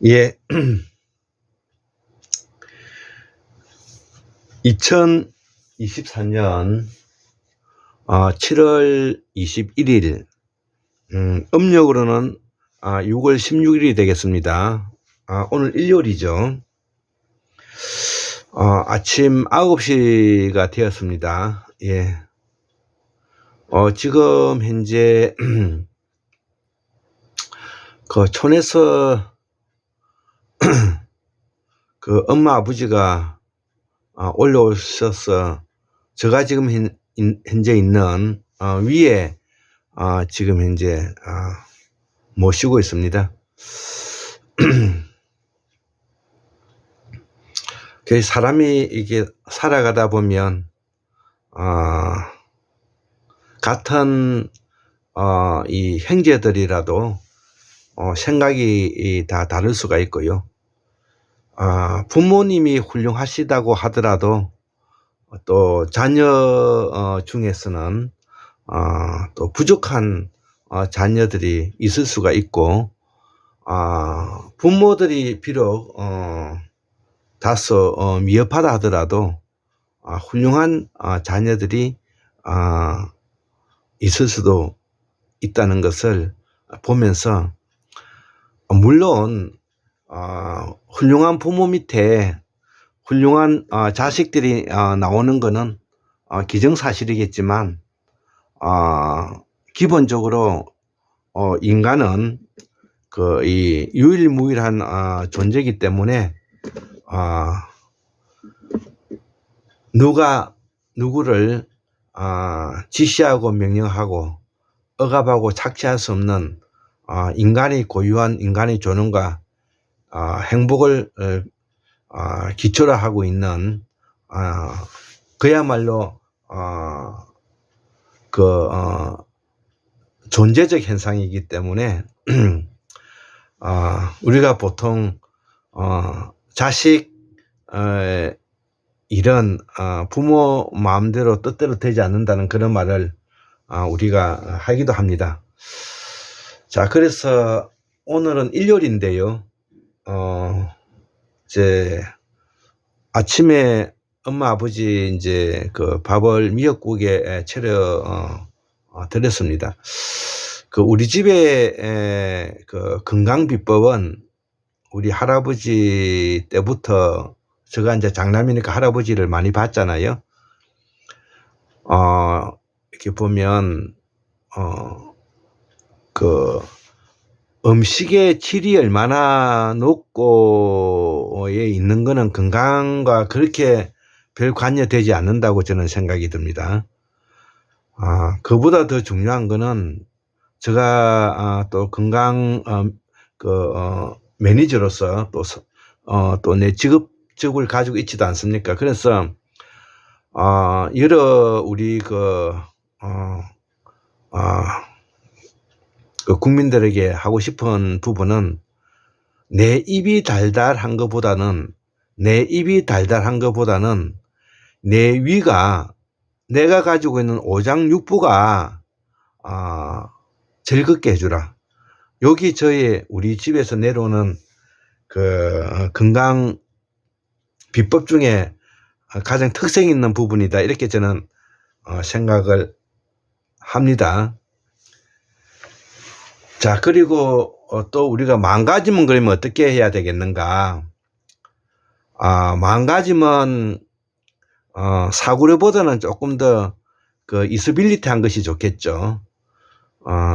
예, 2024년 7월 21일, 음력으로는 6월 16일이 되겠습니다. 오늘 일요일이죠. 아침 9시가 되었습니다. 예. 지금 현재 그 촌에서 그 엄마 아버지가 올라오셔서 제가 지금 현재 있는 위에 지금 현재 모시고 있습니다. 그 사람이 이게 살아가다 보면 같은 이 형제들이라도 생각이 다 다를 수가 있고요. 부모님이 훌륭하시다고 하더라도 또 자녀 중에서는 또 부족한 자녀들이 있을 수가 있고, 부모들이 비록 다소 미흡하다 하더라도 훌륭한 자녀들이 있을 수도 있다는 것을 보면서, 물론 훌륭한 부모 밑에 훌륭한 자식들이 나오는 것은 기정사실이겠지만, 기본적으로 인간은 이 유일무이한 존재이기 때문에 누가 누구를 지시하고 명령하고 억압하고 착취할 수 없는 인간이 고유한 인간의 존엄과 행복을 기초로 하고 있는 그야말로 존재적 현상이기 때문에 우리가 보통 자식 일은 부모 마음대로 뜻대로 되지 않는다는 그런 말을 우리가 하기도 합니다. 자, 그래서 오늘은 일요일인데요. 이제 아침에 엄마 아버지 이제 그 밥을 미역국에 차려 드렸습니다. 그 우리 집에 그 건강 비법은 우리 할아버지 때부터, 제가 이제 장남이니까 할아버지를 많이 봤잖아요. 이렇게 보면 그 음식의 질이 얼마나 높고에 있는 거는 건강과 그렇게 별 관여되지 않는다고 저는 생각이 듭니다. 그보다 더 중요한 거는, 제가 또 건강 매니저로서 또 내 직업을 가지고 있지도 않습니까? 그래서 여러 우리 국민들에게 하고 싶은 부분은, 내 입이 달달한 것보다는 내 위가, 내가 가지고 있는 오장육부가 즐겁게 해주라. 여기 우리 집에서 내려오는 그 건강 비법 중에 가장 특색 있는 부분이다, 이렇게 저는 생각을 합니다. 자, 그리고 또 우리가 망가지면 그러면 어떻게 해야 되겠는가? 망가지면 사구려보다는 조금 더 이스빌리티한 것이 좋겠죠.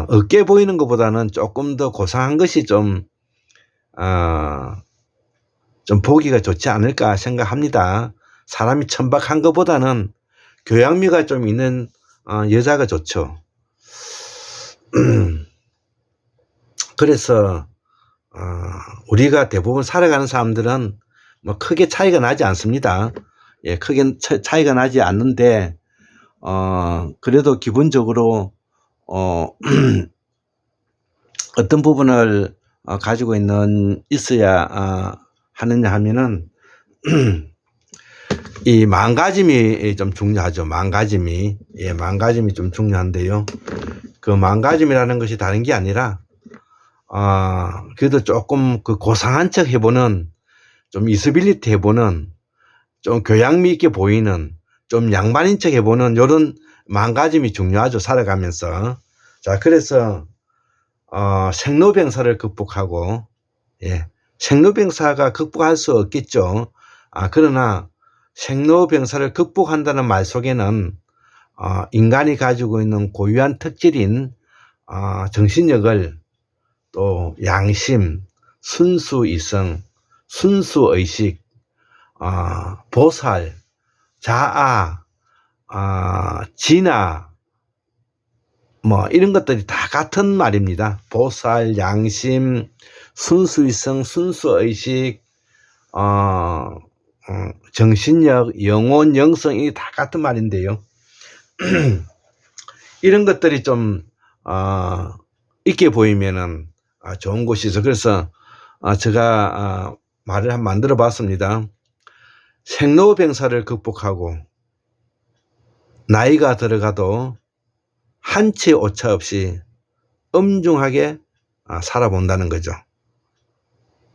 어깨 보이는 것보다는 조금 더 고상한 것이 좀 보기가 좋지 않을까 생각합니다. 사람이 천박한 것보다는 교양미가 좀 있는 여자가 좋죠. 그래서 우리가 대부분 살아가는 사람들은 뭐 크게 차이가 나지 않습니다. 예, 크게 차이가 나지 않는데, 그래도 기본적으로 어떤 부분을 가지고 있어야 하느냐 하면은 이 망가짐이 좀 중요하죠. 망가짐이 좀 중요한데요. 그 망가짐이라는 것이 다른 게 아니라 그래도 조금 그 고상한 척 해보는, 좀 이스빌리티 해보는, 좀 교양미 있게 보이는, 좀 양반인 척 해보는 요런 마음가짐이 중요하죠, 살아가면서. 자, 그래서 생로병사를 극복하고, 예, 생로병사가 극복할 수 없겠죠. 그러나 생로병사를 극복한다는 말 속에는 인간이 가지고 있는 고유한 특질인 정신력을, 또 양심, 순수이성, 순수의식, 보살, 자아, 진아, 뭐 이런 것들이 다 같은 말입니다. 보살, 양심, 순수이성, 순수의식, 정신력, 영혼, 영성이 다 같은 말인데요. 이런 것들이 좀 있게 보이면은 좋은 곳이죠. 그래서 제가 말을 한번 만들어 봤습니다. 생로병사를 극복하고 나이가 들어가도 한치 오차 없이 엄중하게 살아본다는 거죠.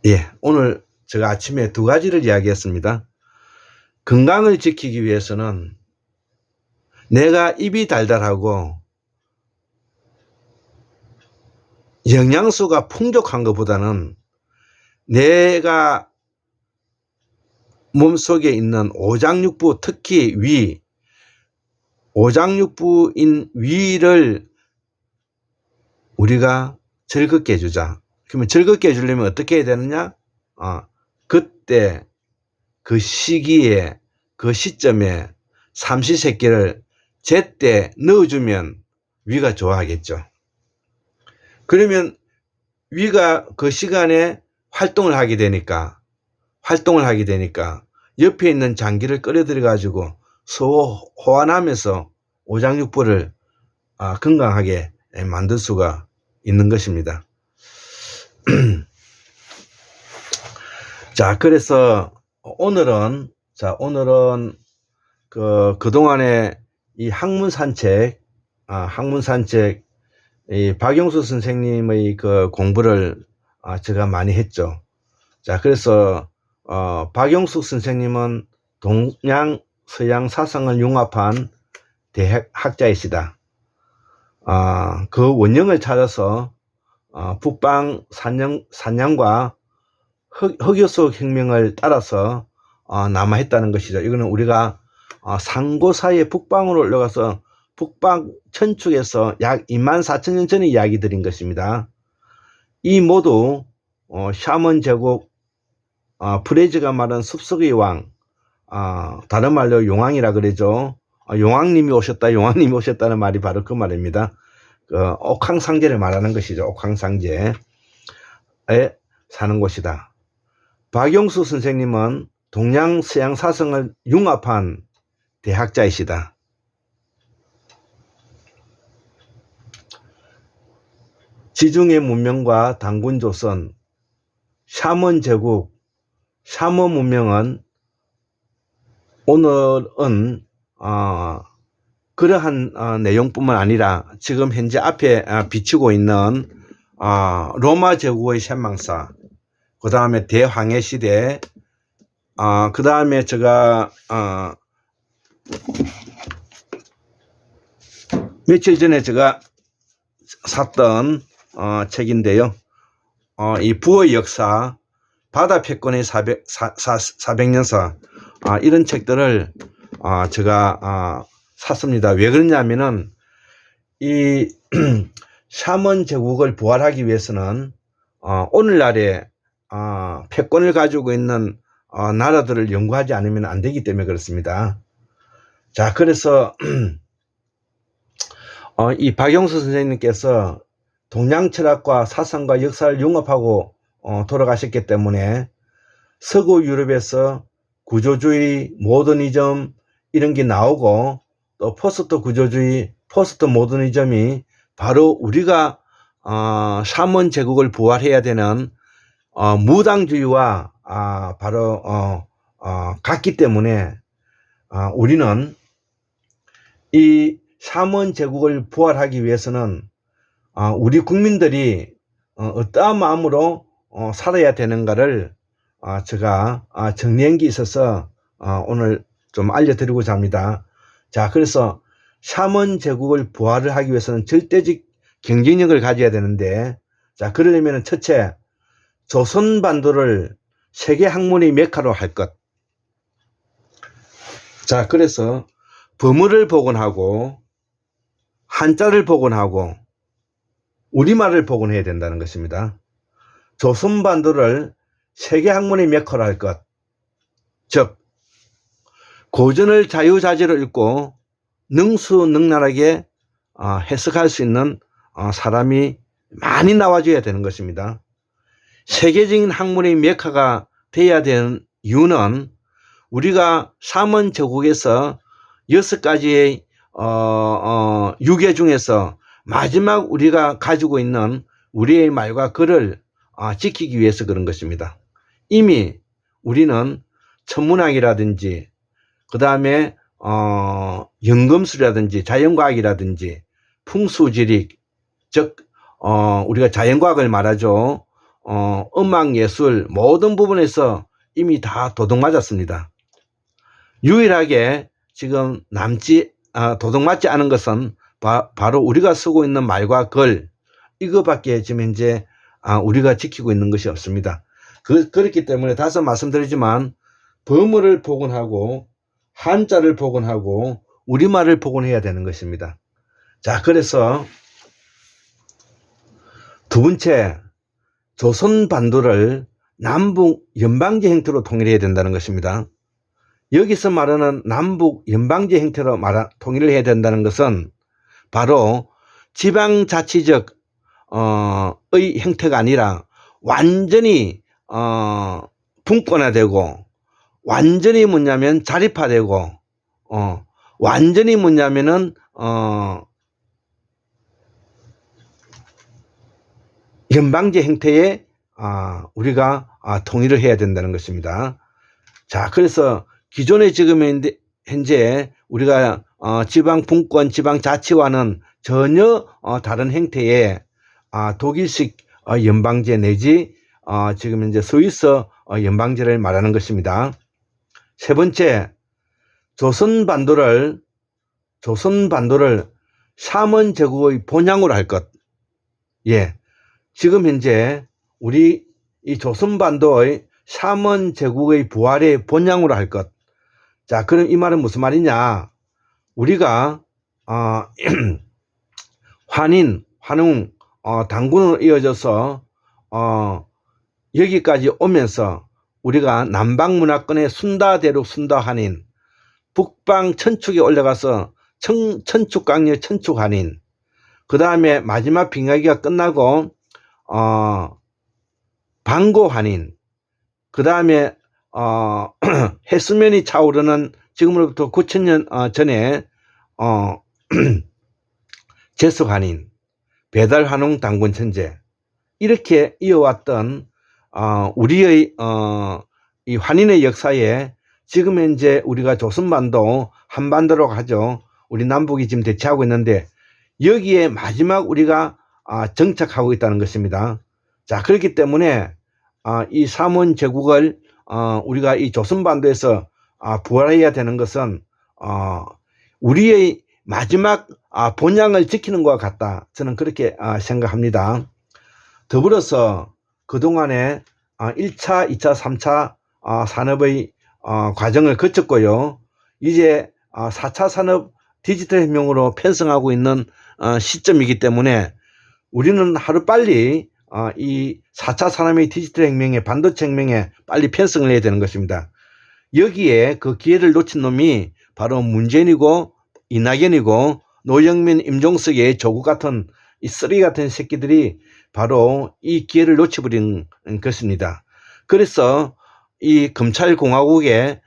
예, 오늘 제가 아침에 두 가지를 이야기했습니다. 건강을 지키기 위해서는 내가 입이 달달하고 영양소가 풍족한 것보다는 내가 몸속에 있는 오장육부, 특히 위, 오장육부인 위를 우리가 즐겁게 해주자. 그러면 즐겁게 해주려면 어떻게 해야 되느냐? 그때 그 시기에 그 시점에 삼시세끼를 제때 넣어주면 위가 좋아하겠죠. 그러면 위가 그 시간에 활동을 하게 되니까 옆에 있는 장기를 끌어들여 가지고 호환하면서 오장육부를 건강하게 만들 수가 있는 것입니다. 자, 그래서 오늘은 그동안에 이 학문 산책, 이 박용수 선생님의 그 공부를 제가 많이 했죠. 자, 그래서 박용숙 선생님은 동양 서양 사상을 융합한 대학자이시다. 그 원형을 찾아서 북방 산양과 흑요소 혁명을 따라서 남아했다는 것이죠. 이거는 우리가 상고 사이에 북방으로 올라가서 북방 천축에서 약 24,000년 전의 이야기 드린 것입니다. 이 모두 샤먼 제국, 프레즈가 말한 숲속의 왕, 다른 말로 용왕이라 그러죠. 용왕님이 오셨다는 말이 바로 그 말입니다. 옥황상제를 말하는 것이죠. 옥황상제에 사는 곳이다. 박용수 선생님은 동양 서양 사상을 융합한 대학자이시다. 지중해 문명과 단군 조선, 샤먼 제국, 샤먼 문명은 오늘은 그러한 내용뿐만 아니라 지금 현재 앞에 비추고 있는 로마 제국의 샘망사, 그 다음에 대황해 시대, 그 다음에 제가 며칠 전에 제가 샀던 책인데요. 이 부의 역사, 바다 패권의 400년사, 이런 책들을 제가 샀습니다. 왜 그러냐면은 이 샤먼 제국을 부활하기 위해서는 오늘날에 패권을 가지고 있는 나라들을 연구하지 않으면 안 되기 때문에 그렇습니다. 자, 그래서 이 박용수 선생님께서 동양 철학과 사상과 역사를 융합하고 돌아가셨기 때문에 서구 유럽에서 구조주의, 모더니즘 이런 게 나오고, 또 포스트 구조주의, 포스트 모더니즘이 바로 우리가 샤먼 제국을 부활해야 되는 무당주의와 바로 같기 때문에 우리는 이 샤먼 제국을 부활하기 위해서는 우리 국민들이 어떠한 마음으로 살아야 되는가를 제가 정리한 게 있어서 오늘 좀 알려드리고자 합니다. 자, 그래서 샤먼 제국을 부활을 하기 위해서는 절대적 경쟁력을 가져야 되는데, 자, 그러려면 첫째, 조선 반도를 세계 학문의 메카로 할 것. 자, 그래서 범어를 복원하고 한자를 복원하고 우리말을 복원해야 된다는 것입니다. 조선 반도를 세계 학문의 메카로 할 것. 즉, 고전을 자유자재로 읽고 능수능란하게 해석할 수 있는 사람이 많이 나와줘야 되는 것입니다. 세계적인 학문의 메카가 되어야 되는 이유는 우리가 샤먼 제국에서 6가지의 유계 중에서 마지막 우리가 가지고 있는 우리의 말과 글을 지키기 위해서 그런 것입니다. 이미 우리는 천문학이라든지 그 다음에 연금술이라든지 자연과학이라든지 풍수지리, 즉 우리가 자연과학을 말하죠. 음악예술 모든 부분에서 이미 다 도둑맞았습니다. 유일하게 지금 도둑맞지 않은 것은 바로 우리가 쓰고 있는 말과 글, 이거밖에 지금 현재 우리가 지키고 있는 것이 없습니다. 그렇기 때문에 다시 말씀드리지만 범어를 복원하고 한자를 복원하고 우리말을 복원해야 되는 것입니다. 자, 그래서 두 번째, 조선 반도를 남북 연방제 형태로 통일해야 된다는 것입니다. 여기서 말하는 남북 연방제 형태로 통일을 해야 된다는 것은 바로 지방자치적 의 형태가 아니라 완전히 분권화되고 완전히 뭐냐면 자립화되고 완전히 뭐냐면은 연방제 형태의 우리가 통일을 해야 된다는 것입니다. 자, 그래서 기존의 지금 현재 우리가 지방 분권, 지방 자치와는 전혀 다른 형태의 독일식 연방제 내지 지금 현재 스위스 연방제를 말하는 것입니다. 세 번째, 조선 반도를 샤먼 제국의 본향으로 할 것. 예, 지금 현재 우리 이 조선 반도의 샤먼 제국의 부활의 본향으로 할 것. 자, 그럼 이 말은 무슨 말이냐? 우리가 환인, 환웅, 당군으로 이어져서 여기까지 오면서 우리가 남방 문화권의 순다대륙 순다한인, 북방 천축에 올라가서 천축강렬 천축한인, 그 다음에 마지막 빙하기가 끝나고 방고한인, 그 다음에 해수면이 차오르는 지금으로부터 9,000년 전에 제석한인, 배달환웅 당군천재, 이렇게 이어왔던 우리의 이 환인의 역사에 지금 현재 우리가 조선반도 한반도로 가죠. 우리 남북이 지금 대치하고 있는데 여기에 마지막 우리가 정착하고 있다는 것입니다. 자, 그렇기 때문에 이 샤먼 제국을 우리가 이 조선반도에서 부활해야 되는 것은 우리의 마지막 본향을 지키는 것과 같다. 저는 그렇게 생각합니다. 더불어서 그동안에 1차, 2차, 3차 산업의 과정을 거쳤고요. 이제 4차 산업 디지털 혁명으로 편성하고 있는 시점이기 때문에 우리는 하루빨리 이 4차 산업의 디지털 혁명에, 반도체 혁명에 빨리 편성을 해야 되는 것입니다. 여기에 그 기회를 놓친 놈이 바로 문재인이고 이낙연이고 노영민, 임종석의 조국 같은 이 쓰레기 같은 새끼들이 바로 이 기회를 놓쳐버린 것입니다. 그래서 이 검찰공화국에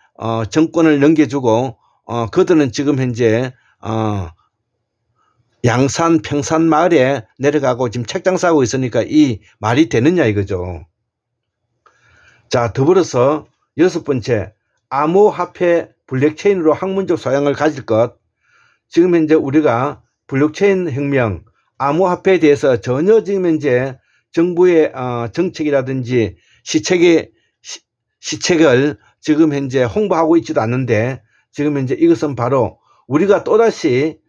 정권을 넘겨주고 그들은 지금 현재 양산 평산 마을에 내려가고 지금 책장 싸고 있으니까 이 말이 되느냐 이거죠. 자, 더불어서 여섯 번째, 암호화폐 블록체인으로 학문적 소양을 가질 것. 지금 현재 우리가 블록체인 혁명, 암호화폐에 대해서 전혀 지금 현재 정부의 정책이라든지 시책을 지금 현재 홍보하고 있지도 않는데, 지금 현재 이것은 바로 우리가 또다시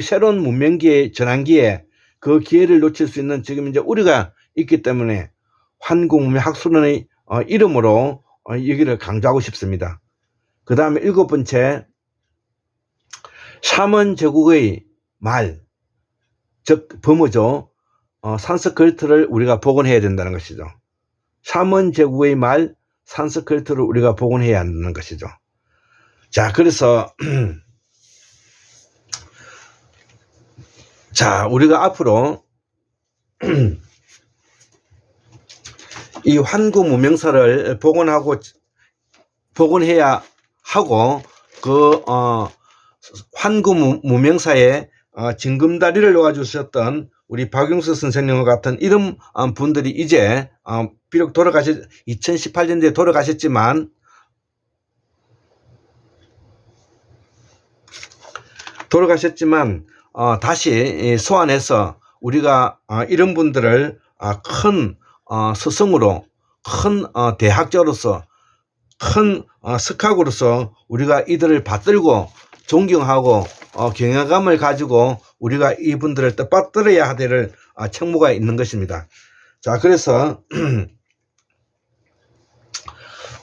새로운 문명기의 전환기에 그 기회를 놓칠 수 있는 지금 현재 우리가 있기 때문에 환국문명학술원의 이름으로 여기를 강조하고 싶습니다. 그 다음에 7번째, 샤먼 제국의 말, 즉 범어죠. 산스크리트를 우리가 복원해야 된다는 것이죠. 샤먼 제국의 말, 산스크리트를 우리가 복원해야 한다는 것이죠. 자, 그래서 자, 우리가 앞으로 이 환구 무명사를 복원해야 하고, 그 환구 무명사에 징검다리를 놓아주셨던 우리 박용수 선생님과 같은 이런 분들이 이제 비록 2018년도에 돌아가셨지만 다시 소환해서 우리가 이런 분들을 큰 스승으로, 큰 대학자로서, 큰 석학으로서 우리가 이들을 받들고 존경하고 경외감을 가지고 우리가 이분들을 뜻받들어야 될 책무가 있는 것입니다. 자, 그래서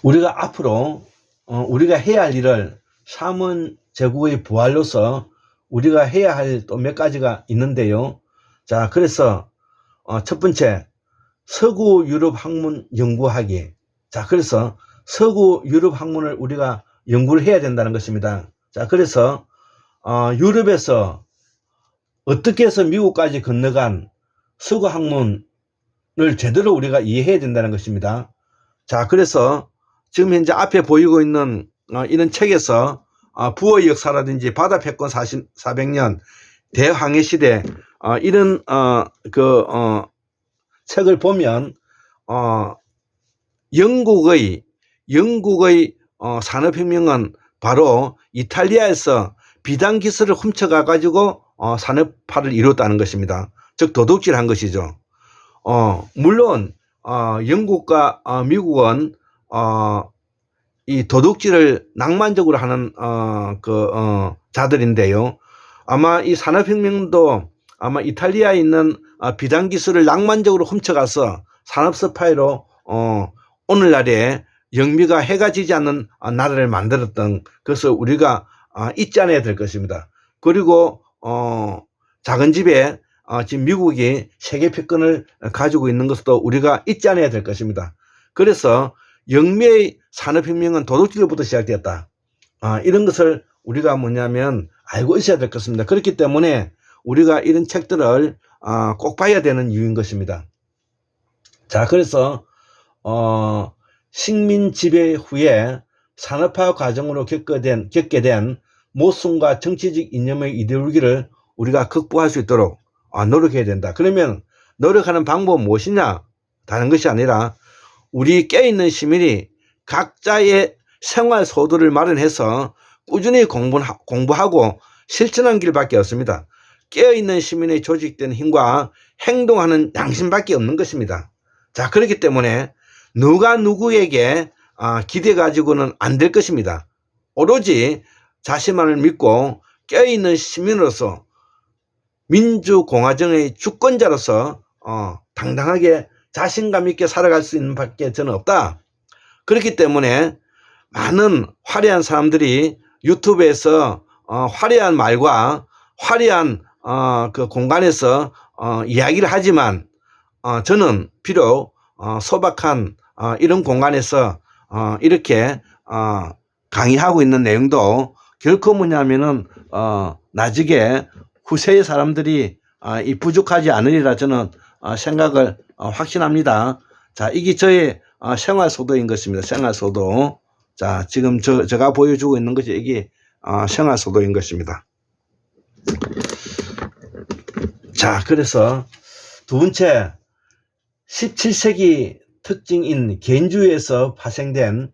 우리가 앞으로 우리가 해야 할 일을 샤먼 제국의 부활로서 우리가 해야 할 또 몇 가지가 있는데요. 자, 그래서 첫 번째, 서구 유럽 학문 연구하기. 자, 그래서 서구 유럽 학문을 우리가 연구를 해야 된다는 것입니다. 자, 그래서 유럽에서 어떻게 해서 미국까지 건너간 서구 학문을 제대로 우리가 이해해야 된다는 것입니다. 자, 그래서 지금 현재 앞에 보이고 있는 이런 책에서 부의 역사라든지 바다 패권 400년, 대항해 시대, 이런 책을 보면 영국의 산업혁명은 바로 이탈리아에서 비단 기술을 훔쳐가 가지고 산업화를 이뤘다는 것입니다. 즉 도둑질한 것이죠. 물론 영국과 미국은 이 도둑질을 낭만적으로 하는 자들인데요. 아마 이 산업혁명도 아마 이탈리아에 있는 비단 기술을 낭만적으로 훔쳐가서 산업 스파이로 오늘날에 영미가 해가 지지 않는 나라를 만들었던 것을 우리가 잊지 않아야 될 것입니다. 그리고 작은 집에 지금 미국이 세계 패권을 가지고 있는 것도 우리가 잊지 않아야 될 것입니다. 그래서 영미의 산업혁명은 도둑질로부터 시작되었다. 이런 것을 우리가 알고 있어야 될 것입니다. 그렇기 때문에 우리가 이런 책들을 꼭 봐야 되는 이유인 것입니다. 자, 그래서 식민 지배 후에 산업화 과정으로 겪게 된 모순과 정치적 이념의 이데올로기를 우리가 극복할 수 있도록 노력해야 된다. 그러면 노력하는 방법은 무엇이냐? 다른 것이 아니라 우리 깨어있는 시민이 각자의 생활 소도를 마련해서 꾸준히 공부하고 실천하는 길밖에 없습니다. 깨어있는 시민의 조직된 힘과 행동하는 양심밖에 없는 것입니다. 자, 그렇기 때문에 누가 누구에게 기대 가지고는 안 될 것입니다. 오로지 자신만을 믿고 깨어있는 시민으로서 민주공화정의 주권자로서 당당하게 자신감 있게 살아갈 수 있는 밖에 저는 없다. 그렇기 때문에 많은 화려한 사람들이 유튜브에서 화려한 말과 화려한 그 공간에서 이야기를 하지만 저는 비록 소박한 이런 공간에서 이렇게 강의하고 있는 내용도 결코 나중에 후세의 사람들이 부족하지 않으리라 저는 생각을 확신합니다. 자, 이게 저의 생활소도인 것입니다. 생활소도. 자, 지금 제가 보여주고 있는 것이 이게 생활소도인 것입니다. 자, 그래서 두 번째, 17세기 특징인 개인주의에서 파생된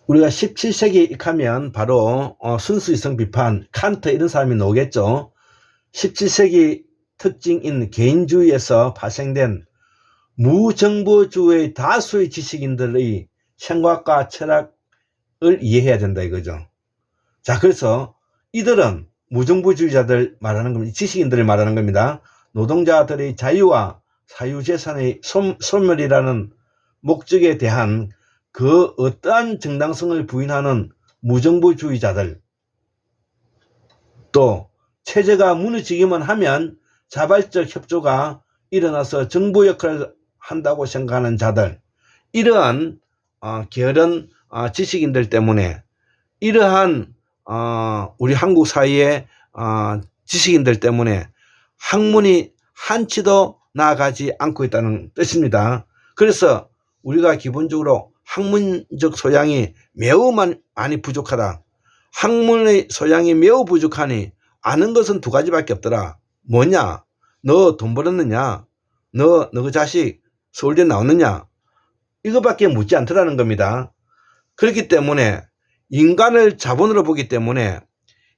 우리가 17세기 하면 바로 순수이성 비판, 칸트 이런 사람이 나오겠죠. 17세기 특징인 개인주의에서 파생된 무정보주의 다수의 지식인들의 생각과 철학을 이해해야 된다 이거죠. 자, 그래서 이들은 무정부주의자들 말하는 겁니다. 지식인들을 말하는 겁니다. 노동자들의 자유와 사유재산의 소멸이라는 목적에 대한 그 어떠한 정당성을 부인하는 무정부주의자들, 또 체제가 무너지기만 하면 자발적 협조가 일어나서 정부 역할을 한다고 생각하는 자들, 이러한 게으른 지식인들 때문에, 이러한 우리 한국 사회의 지식인들 때문에 학문이 한치도 나아가지 않고 있다는 뜻입니다. 그래서 우리가 기본적으로 학문적 소양이 매우 많이 부족하다. 학문의 소양이 매우 부족하니 아는 것은 두 가지밖에 없더라. 뭐냐? 너 돈 벌었느냐? 너 그 자식 서울대 나왔느냐? 이거밖에 묻지 않더라는 겁니다. 그렇기 때문에 인간을 자본으로 보기 때문에,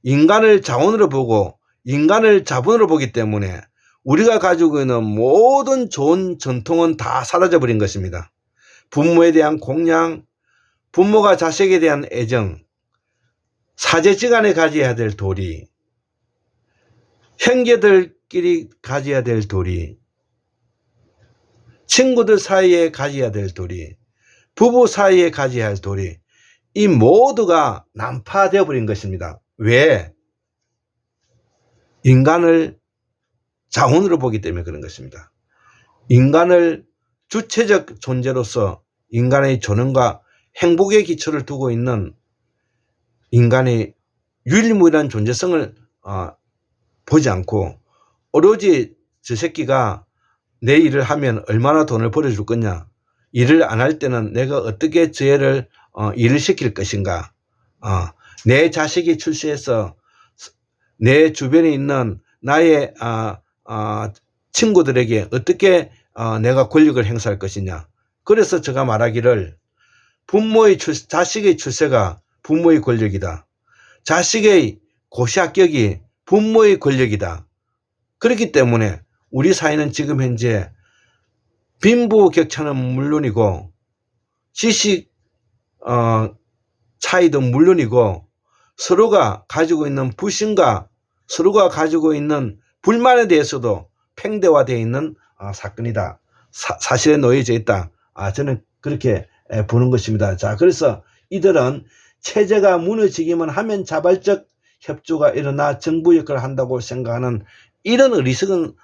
인간을 자원으로 보고 인간을 자본으로 보기 때문에 우리가 가지고 있는 모든 좋은 전통은 다 사라져 버린 것입니다. 부모에 대한 공양, 부모가 자식에 대한 애정, 사제지간에 가져야 될 도리, 형제들끼리 가져야 될 도리, 친구들 사이에 가져야 될 도리, 부부 사이에 가져야 할 도리, 이 모두가 난파되어 버린 것입니다. 왜? 인간을 자원으로 보기 때문에 그런 것입니다. 인간을 주체적 존재로서 인간의 존엄과 행복의 기초를 두고 있는 인간의 유일무이한 존재성을 보지 않고 오로지 저 새끼가 내 일을 하면 얼마나 돈을 벌어줄 거냐, 일을 안 할 때는 내가 어떻게 저 애를 일을 시킬 것인가, 내 자식이 출세해서 내 주변에 있는 나의 친구들에게 어떻게 내가 권력을 행사할 것이냐. 그래서 제가 말하기를 자식의 출세가 부모의 권력이다. 자식의 고시 합격이 부모의 권력이다. 그렇기 때문에 우리 사회는 지금 현재 빈부격차는 물론이고 지식 차이도 물론이고 서로가 가지고 있는 불신과 서로가 가지고 있는 불만에 대해서도 팽대화되어 있는 사건이다. 사실에 놓여져 있다. 저는 그렇게 보는 것입니다. 자, 그래서 이들은 체제가 무너지기만 하면 자발적 협조가 일어나 정부 역할을 한다고 생각하는 이런 어리석은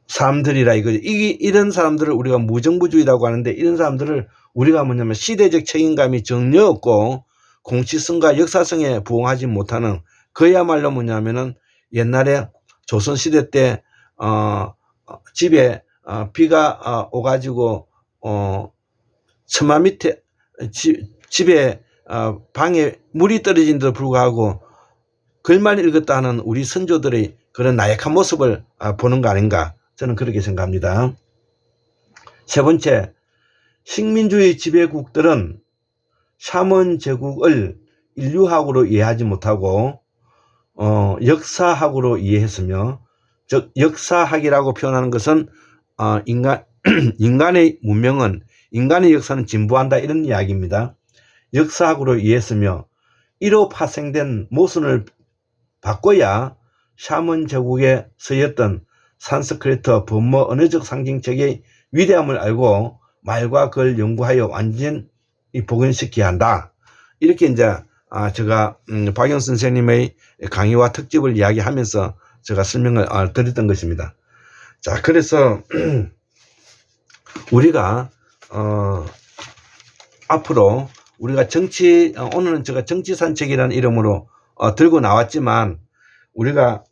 사람들이라 이거죠. 이런 사람들을 우리가 무정부주의라고 하는데, 이런 사람들을 우리가 뭐냐면 시대적 책임감이 전혀 없고 공치성과 역사성에 부응하지 못하는, 그야말로 뭐냐면은 옛날에 조선시대 때 집에 비가 오가지고 처마 밑에 집에 방에 물이 떨어진데도 불구하고 글만 읽었다 하는 우리 선조들의 그런 나약한 모습을 보는 거 아닌가, 저는 그렇게 생각합니다. 세 번째, 식민주의 지배국들은 샤먼 제국을 인류학으로 이해하지 못하고 역사학으로 이해했으며, 즉 역사학이라고 표현하는 것은 인간의 문명은, 인간의 역사는 진보한다, 이런 이야기입니다. 역사학으로 이해했으며 이로 파생된 모순을 바꿔야 샤먼 제국에 서였던 산스크리트 범어 언어적 상징책의 위대함을 알고 말과 그걸 연구하여 완전히 복원시켜야 한다. 이렇게 이제 제가 박영 선생님의 강의와 특집을 이야기하면서 제가 설명을 드렸던 것입니다. 자, 그래서 우리가 앞으로 우리가 오늘은 제가 정치산책이라는 이름으로 들고 나왔지만, 우리가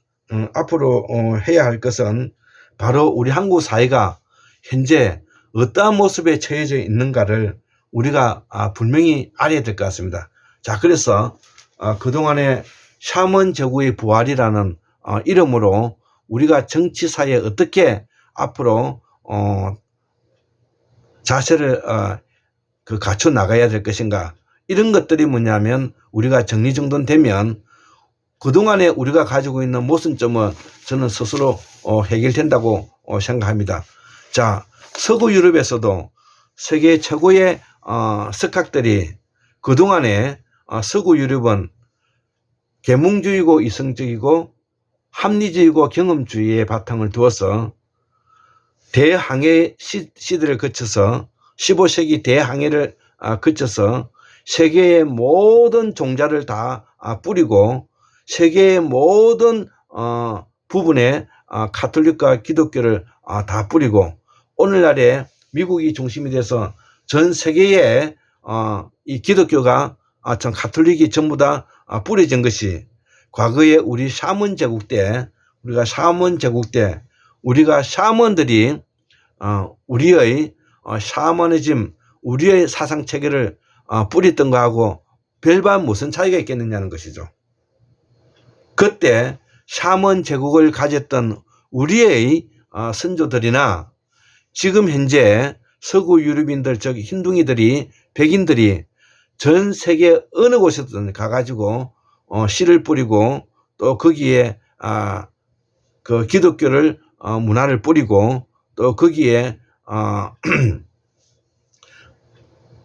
앞으로 해야 할 것은 바로 우리 한국 사회가 현재 어떠한 모습에 처해져 있는가를 우리가 분명히 알아야 될 것 같습니다. 자, 그래서 그동안에 샤먼 제국의 부활이라는 이름으로 우리가 정치사회에 어떻게 앞으로 자세를 갖춰 나가야 될 것인가, 이런 것들이 뭐냐면 우리가 정리정돈되면 그동안에 우리가 가지고 있는 모순점은 저는 스스로 해결된다고 생각합니다. 자, 서구 유럽에서도 세계 최고의 석학들이 그동안에 서구 유럽은 계몽주의고 이성적이고 합리주의고 경험주의의 바탕을 두어서 대항해 시대를 거쳐서 15세기 대항해를 거쳐서 세계의 모든 종자를 다 뿌리고 세계의 모든 부분에 가톨릭과 기독교를 다 뿌리고 오늘날에 미국이 중심이 돼서 전 세계에 이 기독교가 전 가톨릭이 전부 다 뿌려진 것이 과거에 우리 샤먼 제국 때 우리가 샤먼들이 우리의 샤머니즘 우리의 사상 체계를 뿌렸던 거하고 별반 무슨 차이가 있겠느냐는 것이죠. 그때 샤먼 제국을 가졌던 우리의 선조들이나 지금 현재 서구 유럽인들 즉 흰둥이들이 백인들이 전 세계 어느 곳에든 가가지고 씨를 뿌리고 또 거기에 그 기독교를 문화를 뿌리고 또 거기에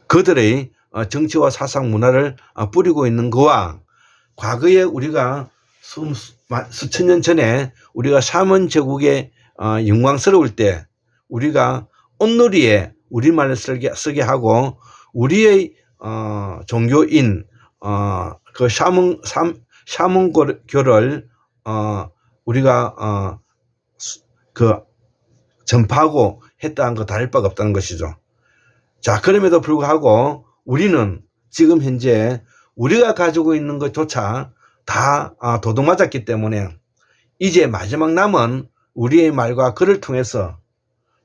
그들의 정치와 사상 문화를 뿌리고 있는 거와 과거에 우리가 수천 년 전에 우리가 샤먼 제국의 영광스러울 때 우리가 온누리에 우리말을 쓰게 하고 우리의 종교인 그 샤먼교를 우리가 그 전파하고 했다는 거 다를 바가 없다는 것이죠. 자, 그럼에도 불구하고 우리는 지금 현재 우리가 가지고 있는 것조차 다 도둑맞았기 때문에 이제 마지막 남은 우리의 말과 글을 통해서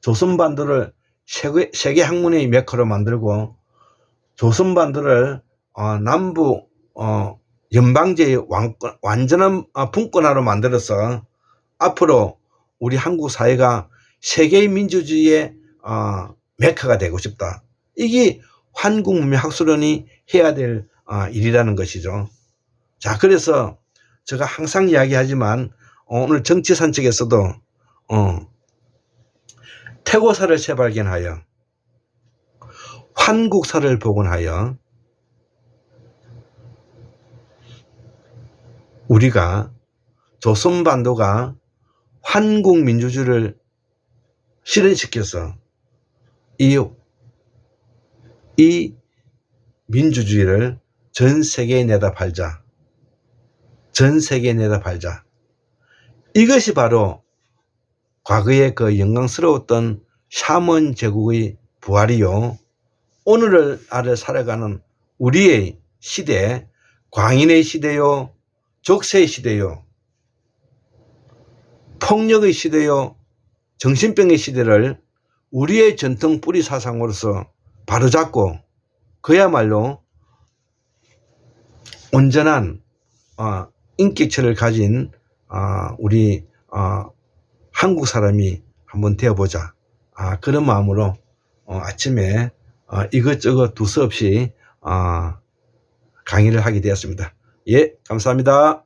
조선반도를 세계 학문의 메카로 만들고 조선반도를 남부 연방제의 완전한 분권화로 만들어서 앞으로 우리 한국 사회가 세계의 민주주의의 메카가 되고 싶다. 이게 한국문명학술원이 해야 될 일이라는 것이죠. 자, 그래서 제가 항상 이야기하지만 오늘 정치산책에서도 태고사를 재발견하여 환국사를 복원하여 우리가 조선반도가 한국민주주의를 실현시켜서 이 민주주의를 전 세계에 내다 팔자. 전 세계에 내다 팔자. 이것이 바로 과거의 그 영광스러웠던 샤먼 제국의 부활이요. 오늘을 살아가는 우리의 시대, 광인의 시대요, 족쇄의 시대요, 폭력의 시대요, 정신병의 시대를 우리의 전통 뿌리 사상으로서 바로잡고 그야말로 온전한 인격체를 가진 우리 한국 사람이 한번 되어보자. 그런 마음으로 아침에 이것저것 두서없이 강의를 하게 되었습니다. 예, 감사합니다.